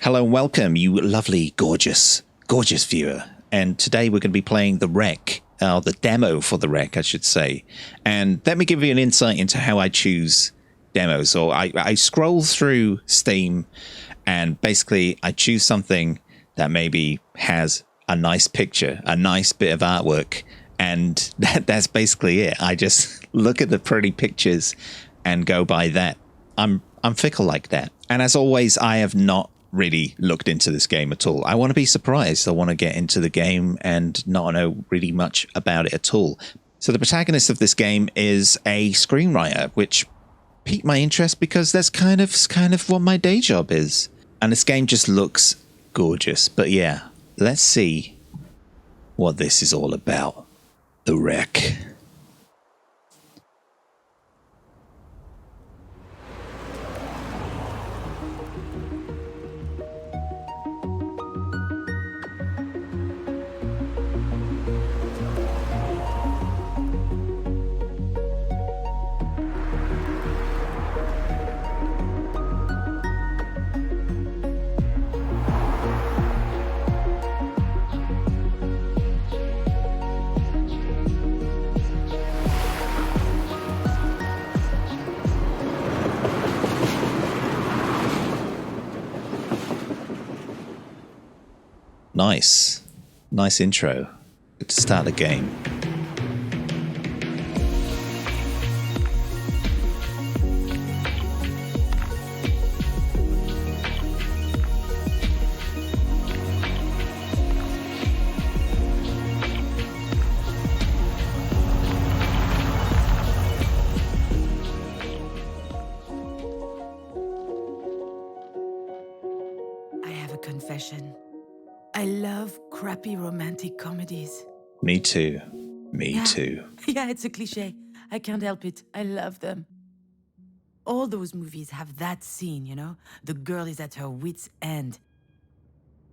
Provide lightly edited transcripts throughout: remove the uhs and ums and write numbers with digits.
Hello and welcome, you lovely, gorgeous viewer. And today we're going to be playing the rec, the demo for the rec, I should say. And let me give you an insight into how I choose demos. Or I scroll through Steam and basically I choose something that maybe has a nice picture, a nice bit of artwork. And that's basically it. I just look at the pretty pictures and go by that. I'm fickle like that. And as always, I have not really looked into this game at all. I want to be surprised. I want to get into the game and not know really much about it at all. So the protagonist of this game is a screenwriter, which piqued my interest because that's kind of what my day job is. And this game just looks gorgeous. But yeah, let's see what this is all about. The Wreck. Nice intro. Good to start the game. I have a confession. I love crappy romantic comedies. Me too. Me too. Yeah, it's a cliche. I can't help it. I love them. All those movies have that scene, you know? The girl is at her wit's end.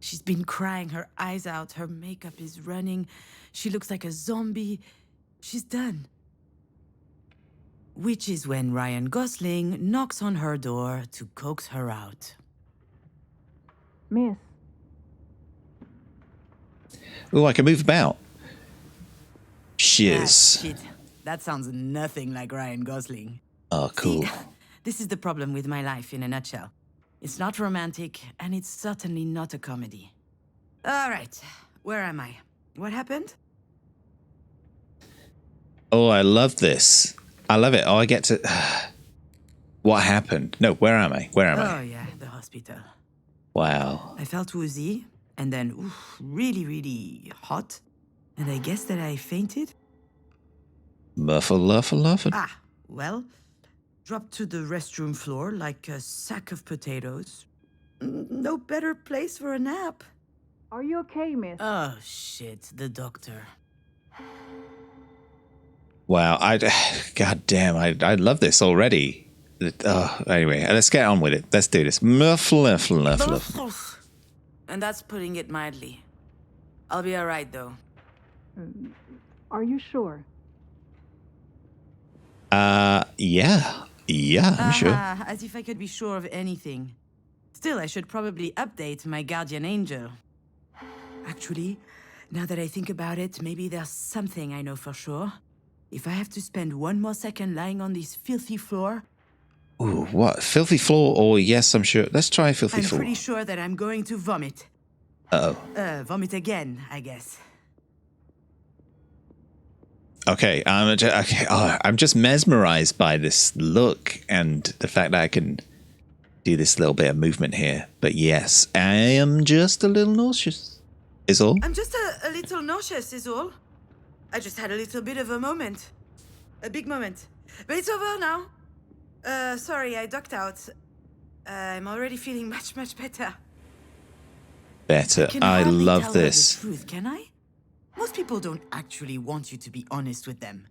She's been crying her eyes out. Her makeup is running. She looks like a zombie. She's done. Which is when Ryan Gosling knocks on her door to coax her out. Miss. Oh, I can move about. Shiz. Shit. That sounds nothing like Ryan Gosling. Oh, cool. See, this is the problem with my life in a nutshell. It's not romantic, and it's certainly not a comedy. All right, where am I? What happened? Oh, I love this. I love it. Oh, I get to... What happened? No, where am I? Where am I? Oh, yeah, the hospital. Wow. I felt woozy, and then really, really hot. And I guess that I fainted. Muffin. Ah, well, dropped to the restroom floor like a sack of potatoes. No better place for a nap. Are you okay, miss? Oh, shit, the doctor. Wow. God damn, I love this already. Anyway, let's get on with it. Let's do this. Muffin. And that's putting it mildly. I'll be all right, though. Are you sure? Yeah, I'm sure. As if I could be sure of anything. Still, I should probably update my guardian angel. Actually, now that I think about it, maybe there's something I know for sure. If I have to spend one more second lying on this filthy floor... Ooh, what? Filthy floor? Oh, yes, I'm sure. Let's try filthy floor. I'm pretty sure that I'm going to vomit. Uh-oh. Vomit again, I guess. Okay, I'm just mesmerized by this look and the fact that I can do this little bit of movement here. But yes, I am just a little nauseous, is all. I'm just a little nauseous, is all. I just had a little bit of a moment. A big moment. But it's over now. Sorry, I ducked out. I'm already feeling much, much better. Better. I love this. The truth, can I? Most people don't actually want you to be honest with them.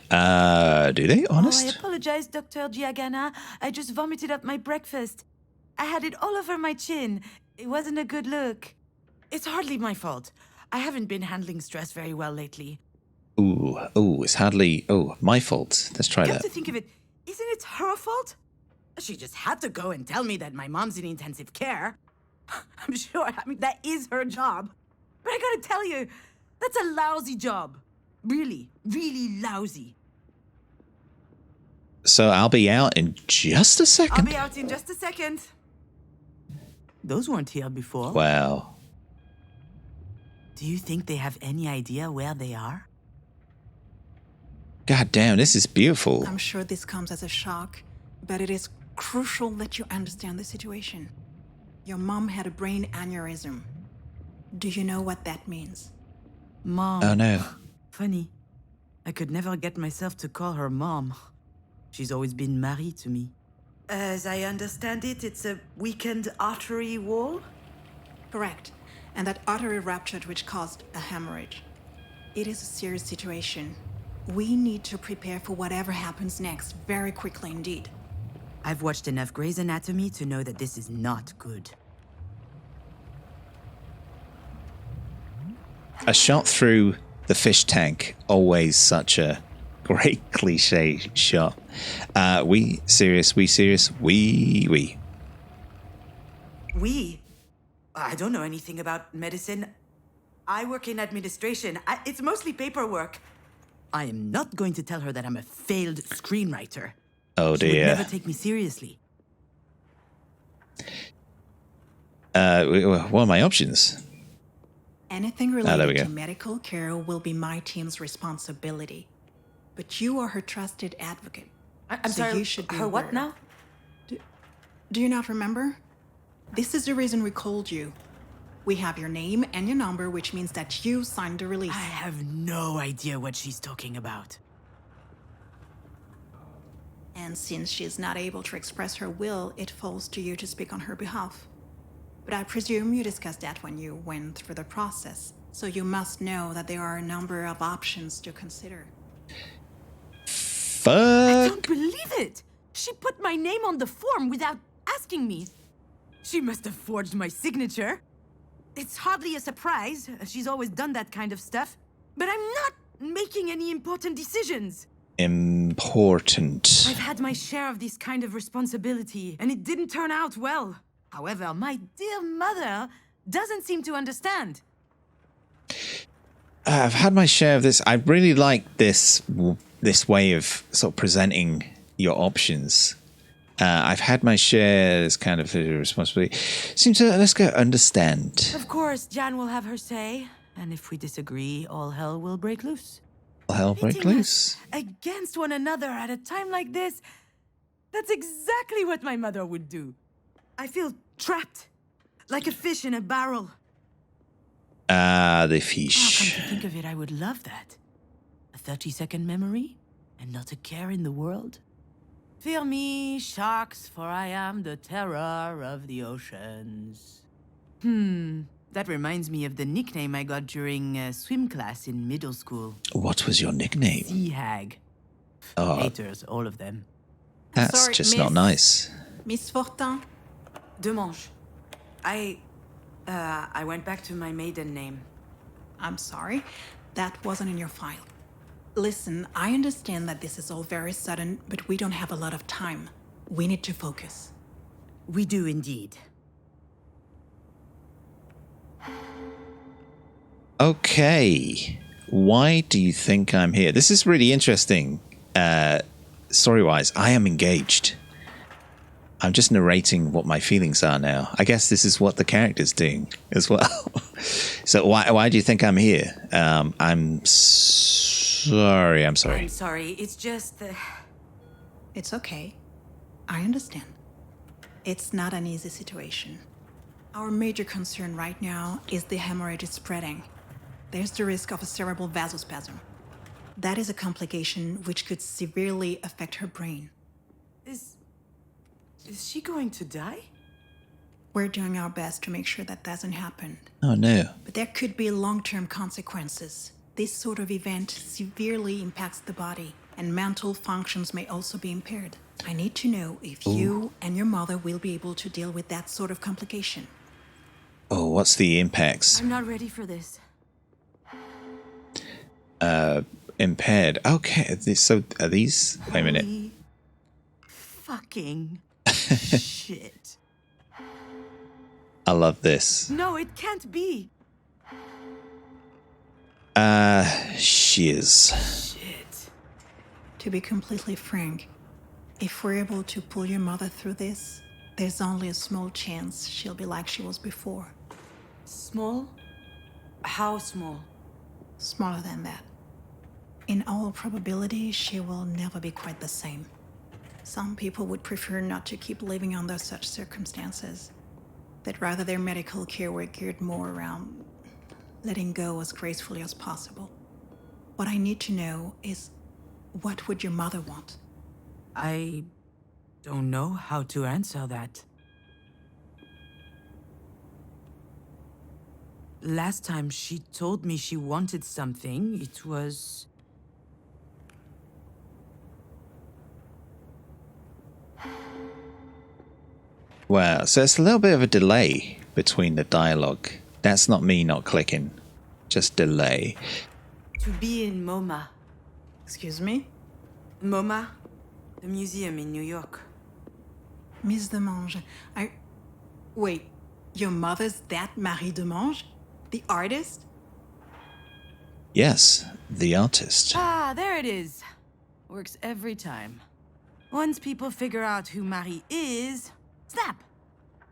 Do they? Honest? Oh, I apologize, Dr. Giagana. I just vomited up my breakfast. I had it all over my chin. It wasn't a good look. It's hardly my fault. I haven't been handling stress very well lately. It's hardly... my fault. Let's try Come that. to think of it, isn't it her fault? She just had to go and tell me that my mom's in intensive care. I'm sure. I mean, that is her job. But I gotta tell you, that's a lousy job. Really, really lousy. So I'll be out in just a I'll second. be out in just a second. Those weren't here before. Wow. Do you think they have any idea where they are? God damn, this is beautiful. I'm sure this comes as a shock, but it is crucial that you understand the situation. Your mom had a brain aneurysm. Do you know what that means? Mom. Oh no. Funny. I could never get myself to call her mom. She's always been Marie to me. As I understand it, it's a weakened artery wall? Correct. And that artery ruptured, which caused a hemorrhage. It is a serious situation. We need to prepare for whatever happens next, very quickly indeed. I've watched enough Grey's Anatomy to know that this is not good. A shot through the fish tank, always such a great cliche shot. We serious. We. I don't know anything about medicine. I work in administration. It's mostly paperwork. I am not going to tell her that I'm a failed screenwriter. Oh She would dear. never take me seriously. What are my options? Anything there we related go. to medical care will be my team's responsibility. But you are her trusted advocate. I'm so sorry, you should be her what aware. now? Do you not remember? This is the reason we called you. We have your name and your number, which means that you signed the release. I have no idea what she's talking about. And since she's not able to express her will, it falls to you to speak on her behalf. But I presume you discussed that when you went through the process, so you must know that there are a number of options to consider. I Fuck. don't believe it! She put my name on the form without asking me. She must have forged my signature. It's hardly a surprise. She's always done that kind of stuff. But I'm not making any important decisions. Important. I've had my share of this kind of responsibility, and it didn't turn out well. However, my dear mother doesn't seem to understand. I've had my share of this. I really like this way of sort of presenting your options. I've had my share as kind of a responsibility. Seems to let's go understand. Of course, Jan will have her say, and if we disagree, all hell will break loose. Hell break Pitting loose. us against one another at a time like this, that's exactly what my mother would do. I feel trapped, like a fish in a barrel. Ah, the Oh, come fish. to think of it, I would love that. A 30-second memory, and not a care in the world. Fear me, sharks, for I am the terror of the oceans. That reminds me of the nickname I got during swim class in middle school. What was your nickname? Sea hag. Oh, Haters, all of them. that's Sorry, just not miss. nice. Miss Fortin? Demange. I went back to my maiden name. I'm sorry, that wasn't in your file. Listen, I understand that this is all very sudden, but we don't have a lot of time. We need to focus. We do indeed. Okay. Why do you think I'm here? This is really interesting. Story-wise, I am engaged. I'm just narrating what my feelings are now. I guess this is what the character's doing as well. So why do you think I'm here? I'm sorry. I'm sorry, it's just... It's okay. I understand. It's not an easy situation. Our major concern right now is the hemorrhage is spreading. There's the risk of a cerebral vasospasm. That is a complication which could severely affect her brain. Is she going to die? We're doing our best to make sure that doesn't happen. Oh no. But there could be long-term consequences. This sort of event severely impacts the body, and mental functions may also be impaired. I need to know if you and your mother will be able to deal with that sort of complication. Oh, what's the impacts? I'm not ready for this. Impaired. Okay. So are these? Wait a minute. Holy fucking shit. I love this. No, it can't be. She is. Shit. To be completely frank, if we're able to pull your mother through this, there's only a small chance she'll be like she was before. Small? How small? Smaller than that. In all probability, she will never be quite the same. Some people would prefer not to keep living under such circumstances. That rather their medical care were geared more around letting go as gracefully as possible. What I need to know is, what would your mother want? I don't know how to answer that. Last time she told me she wanted something, it was... Wow, so it's a little bit of a delay between the dialogue. That's not me not clicking, just delay. to be in MoMA. Excuse me? MoMA? The museum in New York. Miss Demange, Wait, your mother's that Marie Demange? The artist? Yes, the artist. Ah, there it is. Works every time. Once people figure out who Marie is, snap!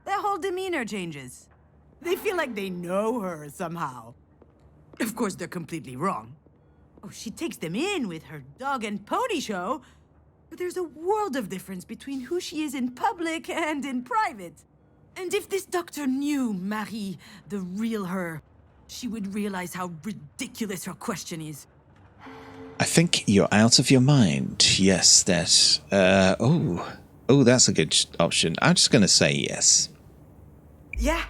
Their whole demeanor changes. They feel like they know her somehow. Of course, they're completely wrong. Oh, she takes them in with her dog and pony show, but there's a world of difference between who she is in public and in private. And if this doctor knew Marie, the real her, she would realize how ridiculous her question is. I think you're out of your mind. Yes, that... Oh, that's a good option. I'm just going to say yes. Yeah,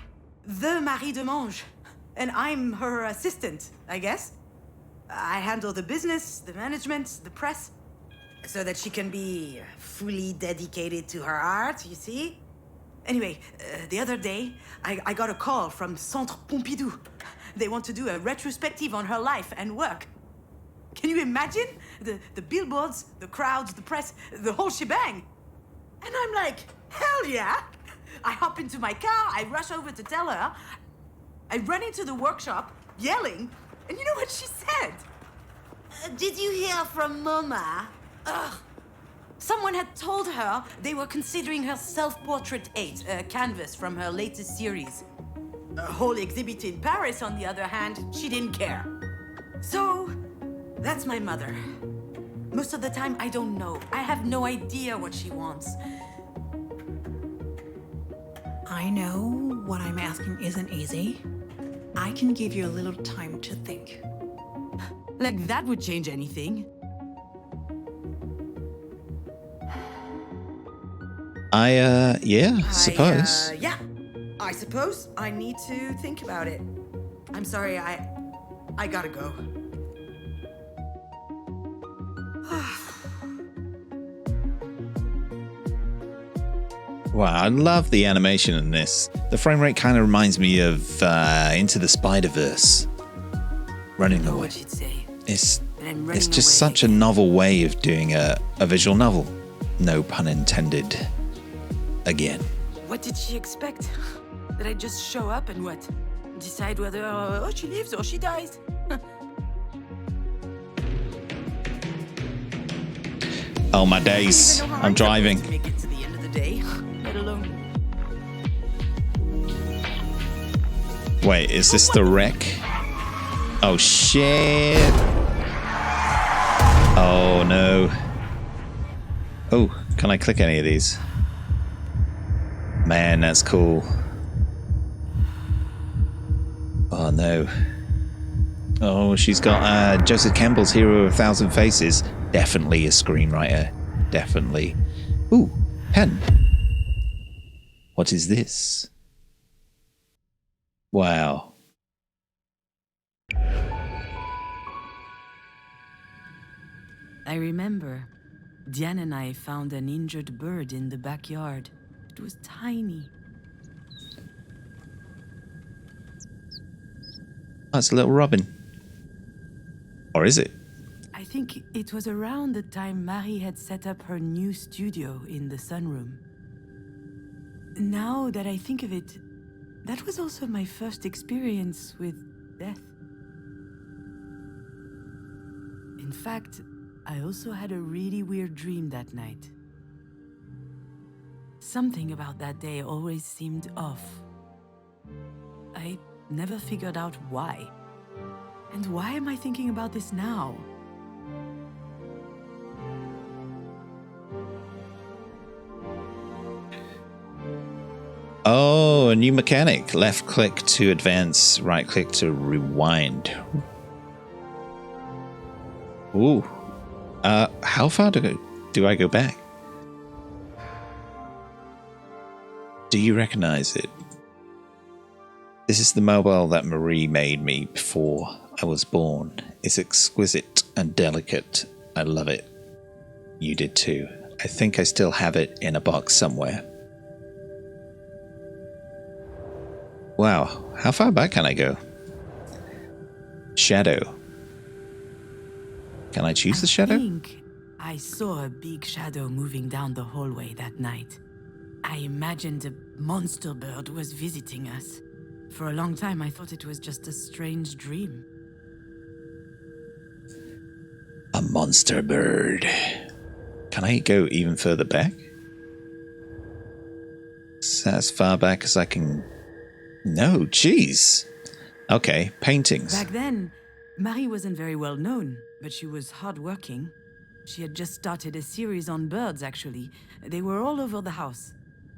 the Marie Demange. And I'm her assistant, I guess. I handle the business, the management, the press, so that she can be fully dedicated to her art, you see? Anyway, the other day, I got a call from Centre Pompidou. They want to do a retrospective on her life and work. Can you imagine? The billboards, the crowds, the press, the whole shebang. And I'm like, hell yeah! I hop into my car, I rush over to tell her. I run into the workshop, yelling, and you know what she said? Did you hear from Mama? Ugh. Someone had told her they were considering her Self-Portrait 8, a canvas from her latest series. A whole exhibit in Paris, on the other hand, she didn't care. So, that's my mother. Most of the time, I don't know. I have no idea what she wants. I know what I'm asking isn't easy. I can give you a little time to think. Like that would change anything. Suppose. Yeah, I suppose I need to think about it. I'm sorry, I gotta go. Wow, I love the animation in this. The frame rate kind of reminds me of Into the Spider-Verse. Running I know away. what she'd say. It's But I'm running just away. such a novel way of doing a visual novel. No pun intended. Again. What did she expect? That I just show up and what? Decide whether she lives or she dies? Oh my days. I don't even know how I'm I'm driving. supposed to make it to the end of the day, let alone. Wait, is this the wreck? Oh shit. Oh no. Oh, can I click any of these? Man, that's cool. Oh no. Oh, she's got Joseph Campbell's Hero of a Thousand Faces. Definitely a screenwriter. Definitely. Ooh, pen. What is this? Wow. I remember. Diane and I found an injured bird in the backyard. It was tiny. Oh, it's a little robin. Or is it? I think it was around the time Marie had set up her new studio in the sunroom. Now that I think of it, That was also my first experience with death. In fact, I also had a really weird dream that night. Something about that day always seemed off. I never figured out why. And why am I thinking about this now? Oh, a new mechanic. Left click to advance, right click to rewind. Ooh. How far do I go back? Do you recognize it? This is the mobile that Marie made me before I was born. It's exquisite and delicate. I love it. You did too. I think I still have it in a box somewhere. Wow, how far back can I go? Shadow. Can I choose the shadow? I think I saw a big shadow moving down the hallway that night. I imagined a monster bird was visiting us. For a long time, I thought it was just a strange dream. A monster bird. Can I go even further back? Is that as far back as I can... No, jeez. Okay, paintings. Back then, Marie wasn't very well known, but she was hardworking. She had just started a series on birds, actually. They were all over the house.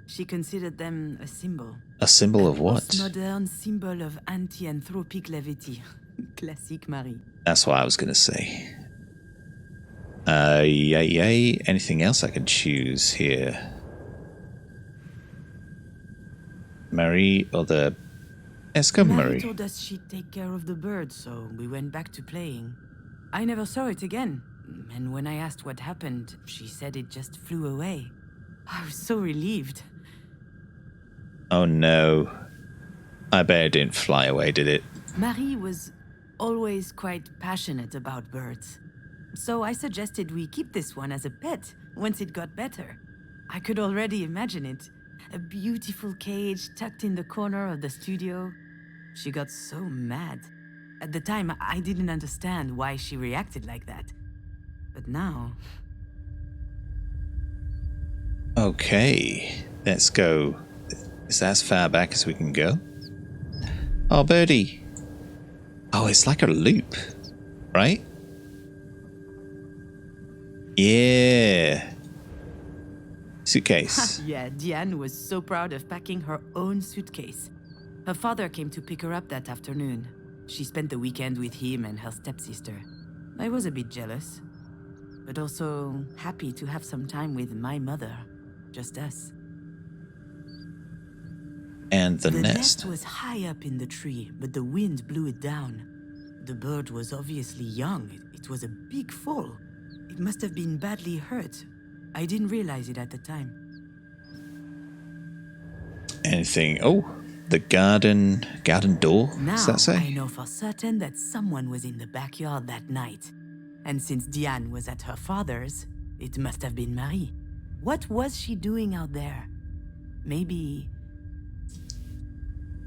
She considered them a symbol. A symbol of what? A modern symbol of anti-anthropic levity. Classique Marie. That's what I was going to say. Yay. Anything else I can choose here? Marie or the... Let's go Marie Marie. told us she'd take care of the bird, so we went back to playing. I never saw it again, and when I asked what happened, she said it just flew away. I was so relieved. Oh no. I bet it didn't fly away, did it? Marie was always quite passionate about birds. So I suggested we keep this one as a pet once it got better. I could already imagine it. A beautiful cage tucked in the corner of the studio. She got so mad. At the time, I didn't understand why she reacted like that. But now... Okay. Let's go. Is that as far back as we can go? Oh, birdie. Oh, it's like a loop, right? Yeah. Suitcase. Yeah, Diane was so proud of packing her own suitcase. Her father came to pick her up that afternoon. She spent the weekend with him and her stepsister. I was a bit jealous, but also happy to have some time with my mother. Just us. And the nest. nest was high up in the tree, but the wind blew it down. The bird was obviously young. It was a big fall. It must have been badly hurt. I didn't realize it at the time. Anything? Oh, the garden door. Now Does that say? I know for certain that someone was in the backyard that night. And since Diane was at her father's, it must have been Marie. What was she doing out there? Maybe...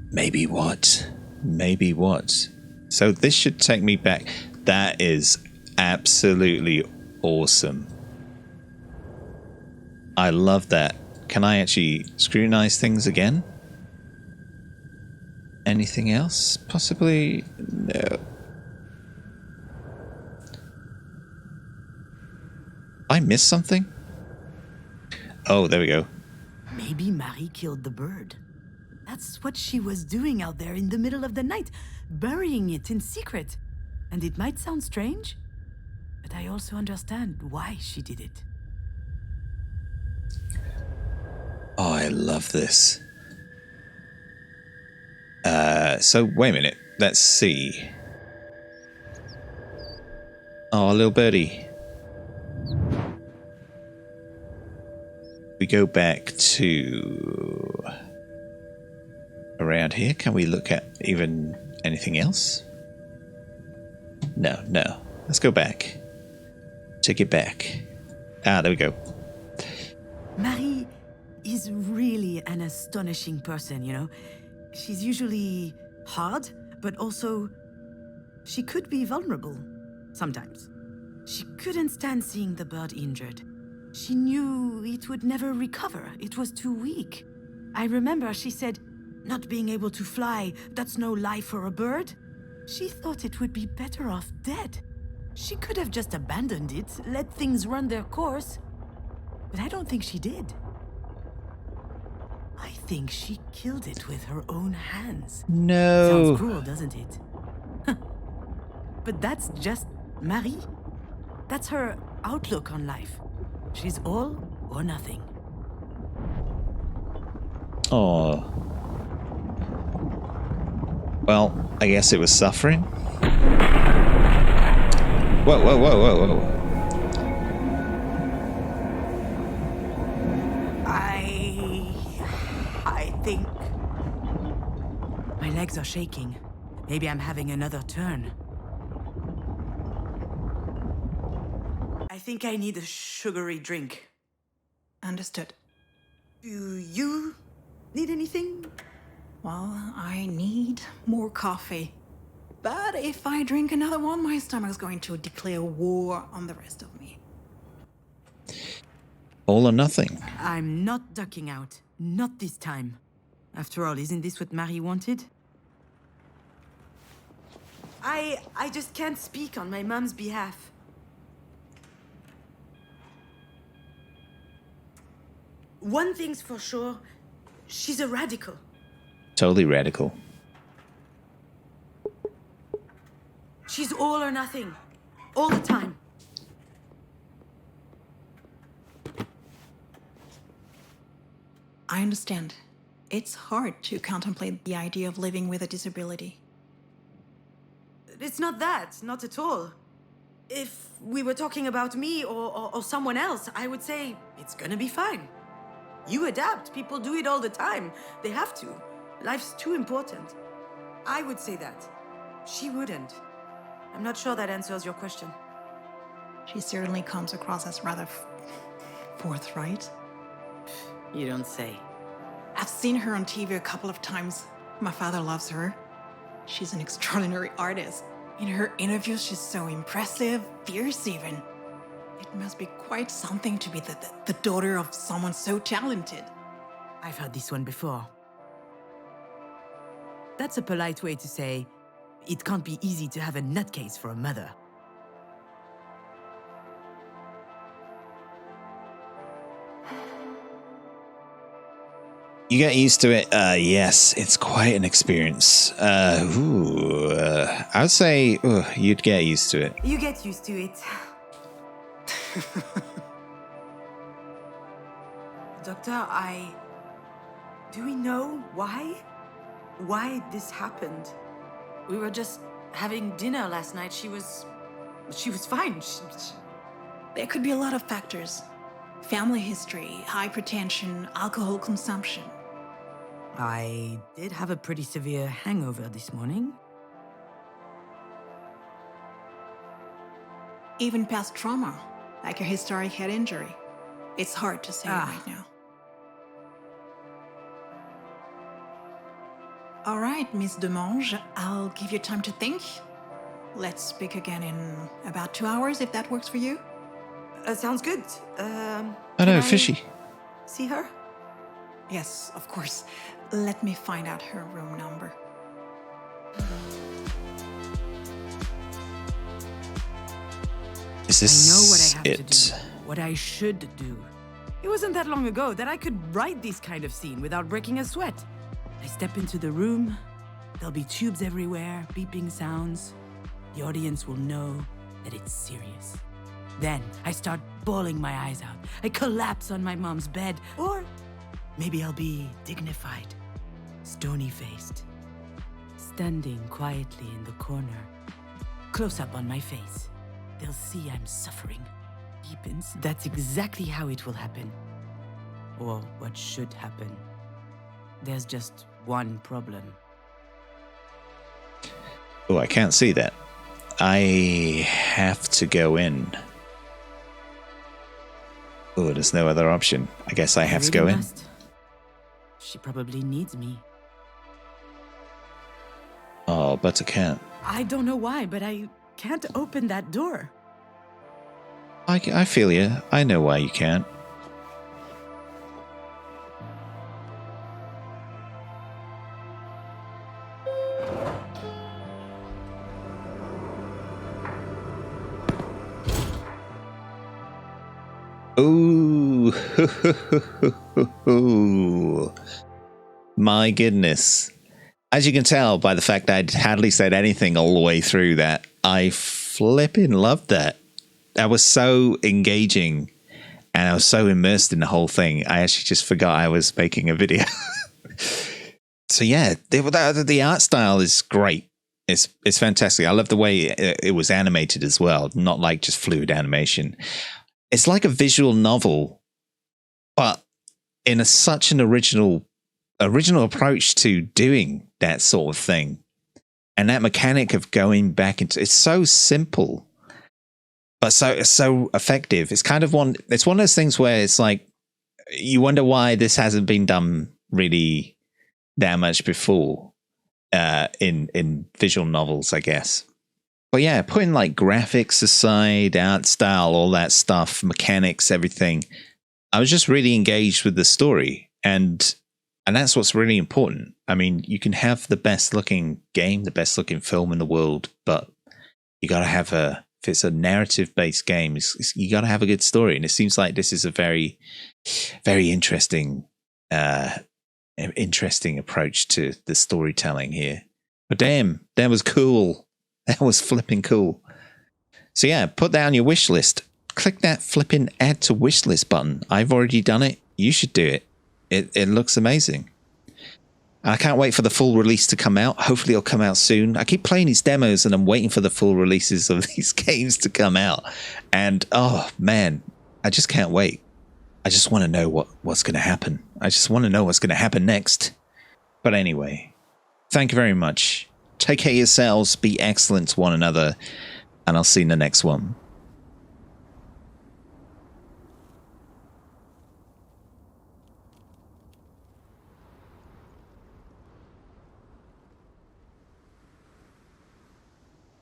Maybe what? Maybe what? So this should take me back. That is absolutely awesome. I love that. Can I actually scrutinize things again? Anything else? Possibly? No. I missed something? Oh, there we go. Maybe Marie killed the bird. That's what she was doing out there in the middle of the night, burying it in secret. And it might sound strange, but I also understand why she did it. Oh, I love this. So wait a minute. Let's see. Oh, little birdie. We go back to around here. Can we look at even anything else? No. Let's go back. Take it back. Ah, there we go. Marie is really an astonishing person, you know. She's usually hard, but also she could be vulnerable sometimes. She couldn't stand seeing the bird injured. She knew it would never recover. It was too weak. I remember she said, not being able to fly, that's no life for a bird. She thought it would be better off dead. She could have just abandoned it, let things run their course. But I don't think she did. I think she killed it with her own hands. No. Sounds cruel, doesn't it? But that's just Marie. That's her outlook on life. She's all or nothing. Oh. Well, I guess it was suffering. Whoa, whoa, whoa, whoa, whoa. I think my legs are shaking. Maybe I'm having another turn. I think I need a sugary drink. Understood. Do you need anything? Well, I need more coffee. But if I drink another one, my stomach's going to declare war on the rest of me. All or nothing. I'm not ducking out. Not this time. After all, isn't this what Marie wanted? I just can't speak on my mom's behalf. One thing's for sure, she's a radical. Totally radical. She's all or nothing. All the time. I understand. It's hard to contemplate the idea of living with a disability. It's not that, not at all. If we were talking about me or someone else, I would say it's gonna be fine. You adapt. People do it all the time. They have to. Life's too important. I would say that. She wouldn't. I'm not sure that answers your question. She certainly comes across as rather forthright. You don't say. I've seen her on TV a couple of times. My father loves her. She's an extraordinary artist. In her interviews, she's so impressive, fierce even. It must be quite something to be the daughter of someone so talented. I've heard this one before. That's a polite way to say, it can't be easy to have a nutcase for a mother. You get used to it. Yes, it's quite an experience. I would say you'd get used to it. You get used to it. Doctor, do we know why? Why this happened? We were just having dinner last night. She was fine. There could be a lot of factors. Family history, hypertension, alcohol consumption. I did have a pretty severe hangover this morning. Even past trauma, like a historic head injury. It's hard to say right now. All right, Miss Demange, I'll give you time to think. Let's speak again in about 2 hours, if that works for you. Sounds good. Oh no, fishy. See her? Yes, of course. Let me find out her room number. Is this I know what I have it? to do. What I should do. It wasn't that long ago that I could write this kind of scene without breaking a sweat. I step into the room. There'll be tubes everywhere, beeping sounds. The audience will know that it's serious. Then I start bawling my eyes out. I collapse on my mom's bed. Or maybe I'll be dignified, stony-faced, standing quietly in the corner, close up on my face. They'll see I'm suffering. Deepens. That's exactly how it will happen. Or what should happen. There's just one problem. Oh, I can't see that. I have to go in. Oh, there's no other option. I guess I have to go in. She probably needs me. Oh, but I can't. I don't know why, but I can't open that door. I feel you. I know why you can't. Ooh. My goodness. As you can tell by the fact that I'd hardly said anything all the way through that, I flipping loved that. That was so engaging and I was so immersed in the whole thing. I actually just forgot I was making a video. So yeah, the art style is great. It's fantastic. I love the way it was animated as well, not like just fluid animation. It's like a visual novel, but in such an original approach to doing that sort of thing. And that mechanic of going back into it's so simple, but so effective. It's kind of one of those things where it's like you wonder why this hasn't been done really that much before in visual novels, I guess. But yeah, putting like graphics aside, art style, all that stuff, mechanics, everything, I was just really engaged with the story. And that's what's really important. I mean, you can have the best looking game, the best looking film in the world, but you got to have if it's a narrative based game, you got to have a good story. And it seems like this is a very, very interesting approach to the storytelling here. But damn, that was cool. That was flipping cool. So yeah, put that on your wish list. Click that flipping add to wish list button. I've already done it. You should do it. It looks amazing. I can't wait for the full release to come out. Hopefully it'll come out soon. I keep playing these demos and I'm waiting for the full releases of these games to come out. And oh man, I just can't wait. I just want to know what's going to happen. I just want to know what's going to happen next. But anyway, thank you very much. Take care of yourselves. Be excellent to one another. And I'll see you in the next one.